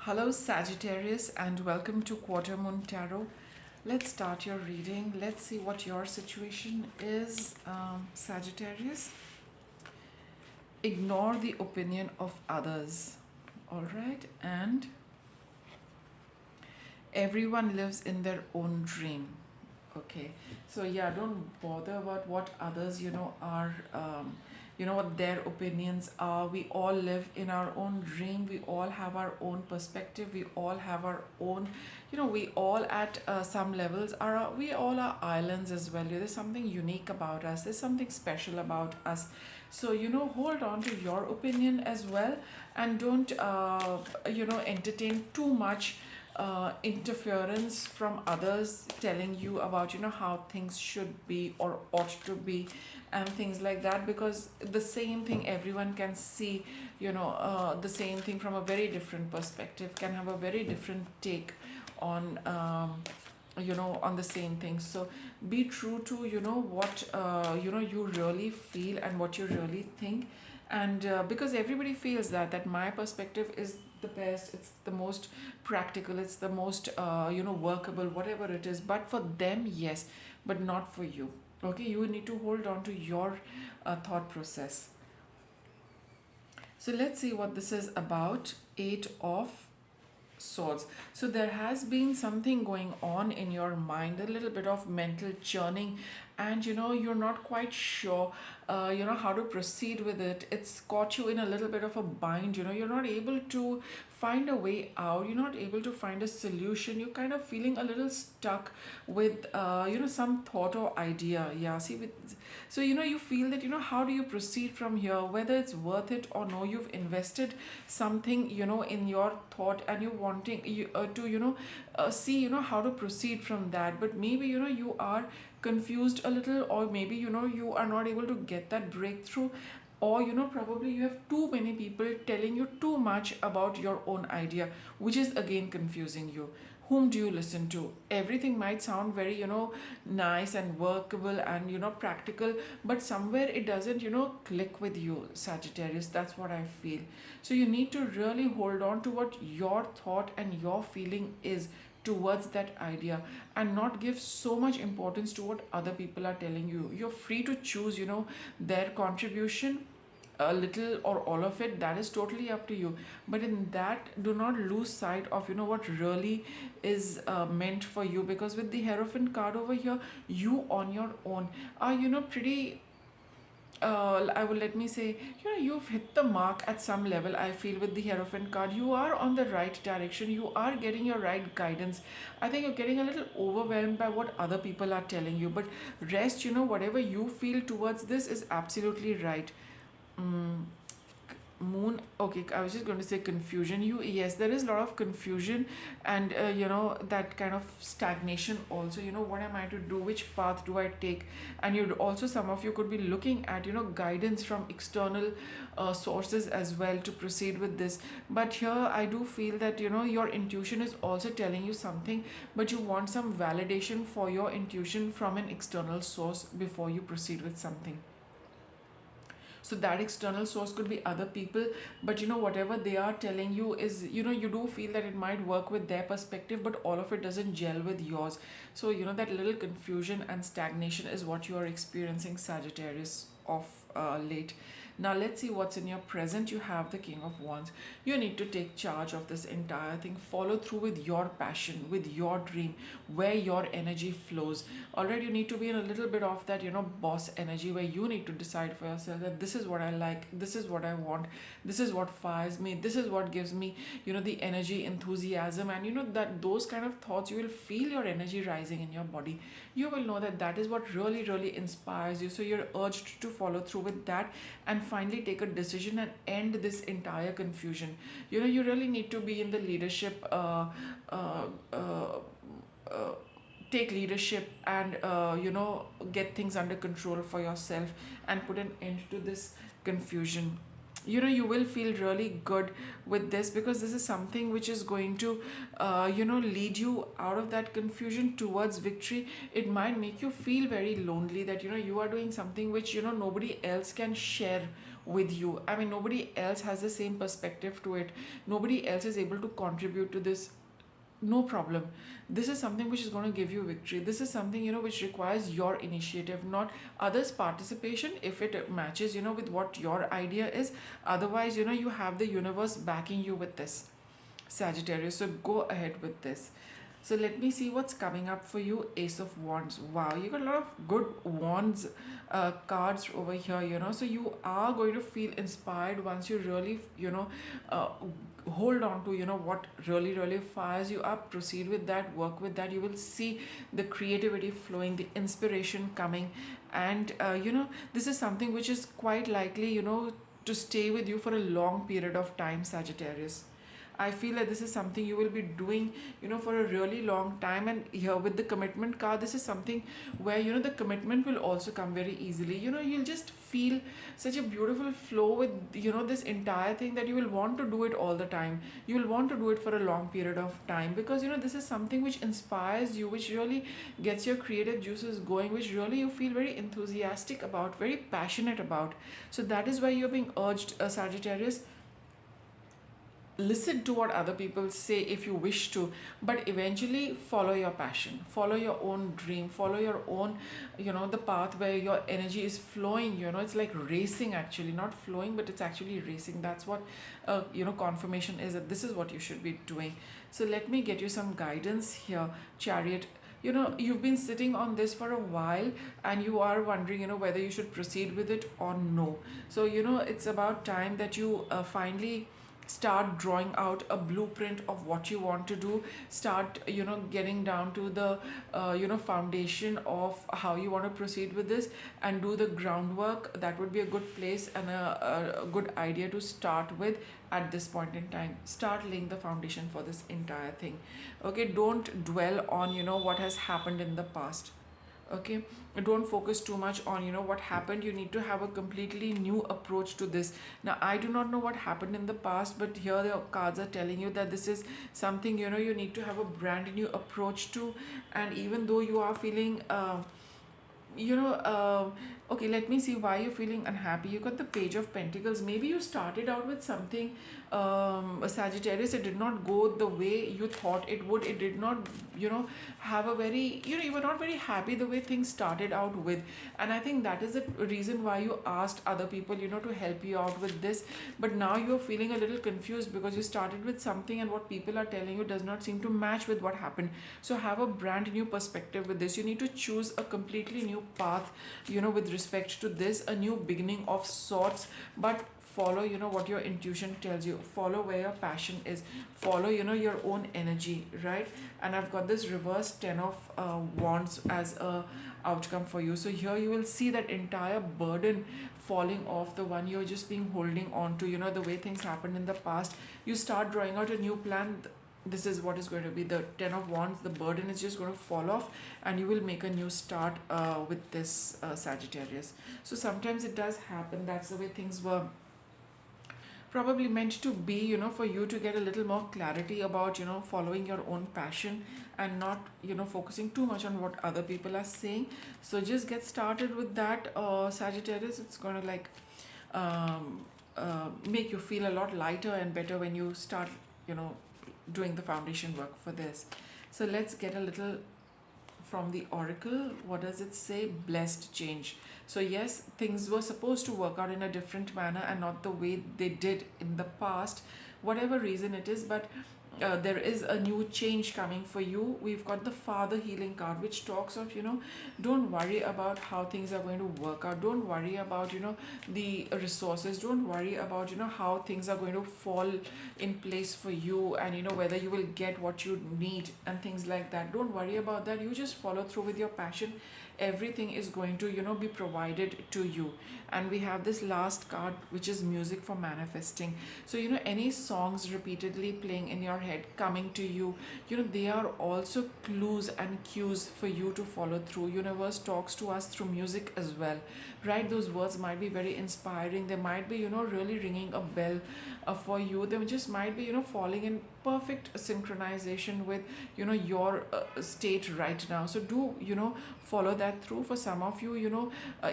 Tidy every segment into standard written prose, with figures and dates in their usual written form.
Hello, Sagittarius, and welcome to Quarter Moon Tarot. Let's start your reading. Let's see what your situation is, Sagittarius. Ignore the opinion of others. All right, and everyone lives in their own dream. Okay, so yeah, don't bother about what others are what their opinions are. We all live in our own dream. We all have our own perspective. We all have our own, we all at some levels are, we all are islands as well. There's something unique about us. There's something special about us. So hold on to your opinion as well, and don't entertain too much interference from others telling you about how things should be or ought to be, and things like that, because the same thing everyone can see, the same thing from a very different perspective, can have a very different take on on the same thing. So be true to what you really feel and what you really think. And because everybody feels that my perspective is the best, it's the most practical, it's the most workable, whatever it is, but for them, yes, but not for you. Okay, you need to hold on to your thought process. So let's see what this is about. Eight of Swords. So there has been something going on in your mind, a little bit of mental churning, and you're not quite sure how to proceed with it. It's caught you in a little bit of a bind. You're not able to find a way out. You're not able to find a solution. You're kind of feeling a little stuck with some thought or idea. Yeah, see, with so you feel that how do you proceed from here, whether it's worth it or no. You've invested something in your thought, and you're wanting to see how to proceed from that, but maybe you are confused a little, or maybe you are not able to get that breakthrough, or probably you have too many people telling you too much about your own idea, which is again confusing you. Whom do you listen to? Everything might sound very nice and workable and practical, but somewhere it doesn't click with you, Sagittarius. That's what I feel. So you need to really hold on to what your thought and your feeling is towards that idea, and not give so much importance to what other people are telling you. You're free to choose their contribution, a little or all of it. That is totally up to you, but in that, do not lose sight of what really is meant for you, because with the Hierophant card over here, you on your own are pretty I will let me say, you've hit the mark at some level. I feel with the Hierophant card, you are on the right direction. You are getting your right guidance. I think you're getting a little overwhelmed by what other people are telling you. But rest, whatever you feel towards this is absolutely right. Mm, Moon, okay, I was just going to say confusion. Yes, there is a lot of confusion, and that kind of stagnation also. What am I to do? Which path do I take? And you also, some of you could be looking at guidance from external sources as well to proceed with this. But here I do feel that your intuition is also telling you something, but you want some validation for your intuition from an external source before you proceed with something. So that external source could be other people, but whatever they are telling you is, you do feel that it might work with their perspective, but all of it doesn't gel with yours. So that little confusion and stagnation is what you are experiencing, Sagittarius, of late. Now let's see what's in your present. You have the King of Wands. You need to take charge of this entire thing. Follow through with your passion, with your dream, where your energy flows. Already you need to be in a little bit of that boss energy, where you need to decide for yourself that this is what I like, this is what I want, this is what fires me, this is what gives me the energy, enthusiasm, and that those kind of thoughts, you will feel your energy rising in your body. You will know that that is what really really inspires you, so you're urged to follow through with that, and finally take a decision and end this entire confusion. You really need to be in the leadership, uh, uh, uh, take leadership, and get things under control for yourself, and put an end to this confusion. You will feel really good with this, because this is something which is going to lead you out of that confusion towards victory. It might make you feel very lonely, that you are doing something which nobody else can share with you. I mean, nobody else has the same perspective to it. Nobody else is able to contribute to this. No problem. This is something which is going to give you victory. This is something, which requires your initiative, not others' participation, if it matches, with what your idea is. Otherwise, you have the universe backing you with this, Sagittarius. So go ahead with this. So let me see what's coming up for you. Ace of Wands. Wow, you got a lot of good wands cards over here, So you are going to feel inspired once you really, uh, hold on to, what really, really fires you up. Proceed with that, work with that. You will see the creativity flowing, the inspiration coming. And, this is something which is quite likely, to stay with you for a long period of time, Sagittarius. I feel like this is something you will be doing, for a really long time. And here with the commitment card, this is something where, the commitment will also come very easily. You'll just feel such a beautiful flow with, this entire thing, that you will want to do it all the time. You will want to do it for a long period of time, because, this is something which inspires you, which really gets your creative juices going, which really you feel very enthusiastic about, very passionate about. So that is why you're being urged, Sagittarius. Listen to what other people say if you wish to, but eventually follow your passion, follow your own dream, follow your own, the path where your energy is flowing. It's like racing, actually not flowing, but it's actually racing. That's what confirmation is, that this is what you should be doing. So let me get you some guidance here, Chariot. You've been sitting on this for a while, and you are wondering, whether you should proceed with it or no. So it's about time that you finally start drawing out a blueprint of what you want to do. Start getting down to the foundation of how you want to proceed with this, and do the groundwork. That would be a good place and a good idea to start with. At this point in time, start laying the foundation for this entire thing. Okay, don't dwell on what has happened in the past. Okay, don't focus too much on what happened. You need to have a completely new approach to this. Now, I do not know what happened in the past, but here the cards are telling you that this is something you need to have a brand new approach to. And even though you are feeling you know okay, let me see why you're feeling unhappy. You got the Page of Pentacles. Maybe you started out with something, Sagittarius. It did not go the way you thought it would. It did not have a very, you were not very happy the way things started out with. And I think that is the reason why you asked other people to help you out with this. But now you're feeling a little confused, because you started with something, and what people are telling you does not seem to match with what happened. So have a brand new perspective with this. You need to choose a completely new path with respect to this, a new beginning of sorts. But follow what your intuition tells you. Follow where your passion is. Follow your own energy, right? And I've got this reverse 10 of wands as a outcome for you. So here you will see that entire burden falling off, the one you're just being holding on to, the way things happened in the past. You start drawing out a new plan. This is what is going to be the 10 of wands. The burden is just going to fall off, and you will make a new start with this, Sagittarius. So sometimes it does happen. That's the way things were probably meant to be, for you to get a little more clarity about following your own passion, and not focusing too much on what other people are saying. So just get started with that, Sagittarius. It's going to like make you feel a lot lighter and better when you start doing the foundation work for this. So let's get a little from the oracle. What does it say? Blessed change. So yes, things were supposed to work out in a different manner, and not the way they did in the past, whatever reason it is. But there is a new change coming for you. We've got the Father Healing card, which talks of don't worry about how things are going to work out. Don't worry about the resources. Don't worry about how things are going to fall in place for you, and whether you will get what you need and things like that. Don't worry about that. You just follow through with your passion. Everything is going to be provided to you. And we have this last card, which is music for manifesting. So any songs repeatedly playing in your head, coming to you, they are also clues and cues for you to follow through. Universe talks to us through music as well, right? Those words might be very inspiring. They might be really ringing a bell for you. They just might be falling in perfect synchronization with your state right now. So do follow that through. For some of you,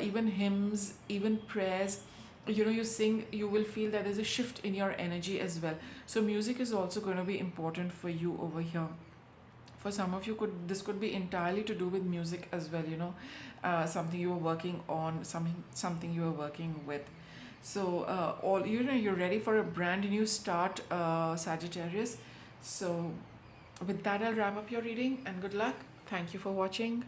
even hymns, even prayers, you sing, you will feel that there's a shift in your energy as well. So music is also going to be important for you over here. For some of you, could be entirely to do with music as well, something you are working on, something you are working with. So all you're ready for a brand new start, Sagittarius. So with that, I'll wrap up your reading, and good luck. Thank you for watching.